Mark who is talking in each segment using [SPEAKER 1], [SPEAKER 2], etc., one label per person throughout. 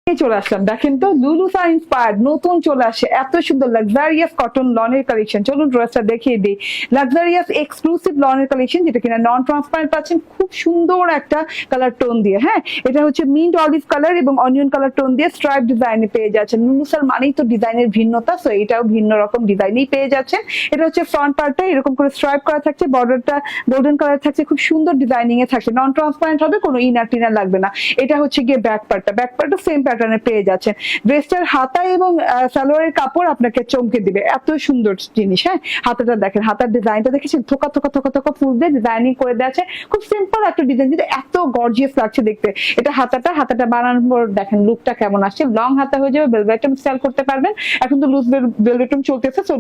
[SPEAKER 1] চলে আসলাম, দেখেন তো লুলুসা ইন্সপায়ার্ড নতুন চলে আসে এত সুন্দর লাক্সারিয়াস কটন লনের কালেকশন। চলুন ড্রেসটা দেখিয়ে দিই। লাক্সারিয়াস এক্সক্লুসিভ লনের কালেকশন, যেটা কিনা নন ট্রান্সপারেন্ট পাচ্ছেন খুব সুন্দর একটা কালার টোন দিয়ে। হ্যাঁ, এটা হচ্ছে মিন্ট অলিভ কালার এবং অনিয়ন কালার টোন দিয়ে স্ট্রাইপ ডিজাইনে পেয়ে যাচ্ছেন। লুলুসার মানেই তো ডিজাইনের ভিন্নতা, সো এটাও ভিন্ন রকম ডিজাইনেই পেয়ে যাচ্ছেন। এটা হচ্ছে ফ্রন্ট পার্টটা এরকম করে স্ট্রাইপ করা থাকছে, বর্ডারটা গোল্ডেন কালার থাকছে, খুব সুন্দর ডিজাইনিং এ থাকছে, নন ট্রান্সপারেন্ট হবে, কোনো ইনার টিনার লাগবে না। এটা হচ্ছে গিয়ে ব্যাক পার্টটা, ব্যাক পার্টও সেম প্যাটার্নে পেয়ে যাচ্ছেন। ড্রেসটার হাতা এবং সালোয়ারের কাপড় আপনাকে চমকে দিবে, এত সুন্দর জিনিস। হ্যাঁ, হাতাটা দেখেন, হাতার ডিজাইনটা দেখেছেন, থোকা থোকা থোকা থোকা ফুল দিয়ে ডিজাইনিং করে দেওয়া আছে। খুব সিম্পল একটা ডিজাইন, কিন্তু এত গর্জিয়াস লাগছে দেখতে। এটা হাতাটা বানানোর পর দেখেন লুকটা কেমন আসছে। লং হাতা হয়ে যাবে, বেলভেটম স্টাইল করতে পারবেন। এখন তো লুজ বেলভেটম চলতেছে, তো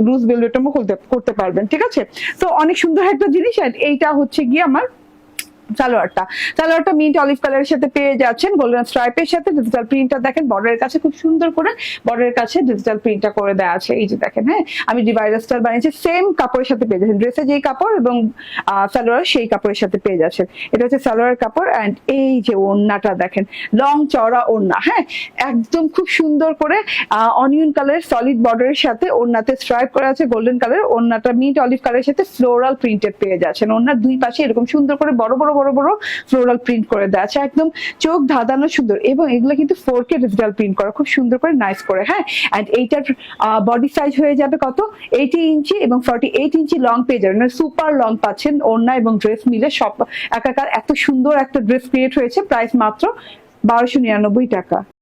[SPEAKER 1] লুজ বেলভেটমও করতে পারবেন, ঠিক আছে। তো অনেক সুন্দর একটা জিনিস। এইটা হচ্ছে গিয়ে আমার সালোয়ারটা মিন্ট অলিভ কালারের সাথে পেয়ে যাচ্ছেন, গোল্ডেন স্ট্রাইপের সাথে ডিজিটাল প্রিন্টটা দেখেন, বর্ডারের কাছে খুব সুন্দর করে বর্ডারের কাছে ডিজিটাল প্রিন্টটা করে দেওয়া আছে। এই যে দেখেন, হ্যাঁ আমি ডিভাইডার স্টাইল বানিয়েছি, সেম কাপড়ের সাথে পেয়ে যাচ্ছেন। ড্রেসে যেই কাপড় এবং সালোয়ার সেই কাপড়ের সাথে পেয়ে যাচ্ছেন। এটা হচ্ছে সালোয়ারের কাপড়। অ্যান্ড এই যে ওড়নাটা দেখেন, লং চওড়া ওড়না। হ্যাঁ, একদম খুব সুন্দর করে অনিয়ন কালারের সলিড বর্ডারের সাথে ওড়নাতে স্ট্রাইপ করা আছে গোল্ডেন কালার। ওড়নাটা মিন্ট অলিভ কালারের সাথে ফ্লোরাল প্রিন্টেড পেয়ে যাচ্ছেন। ওড়নার দুই পাশে এরকম সুন্দর করে বড় বড় বড় বড় ফ্লোরাল প্রিন্ট করে দেওয়া আছে, একদম চোখ ধাঁধানো সুন্দর। এবং এগুলো কিন্তু 4K ডিজিটাল প্রিন্ট করা, খুব সুন্দর করে নাইস করে। হ্যাঁ, এন্ড এইটার বডি সাইজ হয়ে যাবে কত, 80 ইঞ্চি এবং 48 ইঞ্চি লং পেয়ে যাবেন। মানে সুপার লং পাচ্ছেন, ওড়না এবং ড্রেস মিলে সব একাকার এত সুন্দর একটা ড্রেস ক্রিয়েট হয়েছে। প্রাইস মাত্র 1299 টাকা।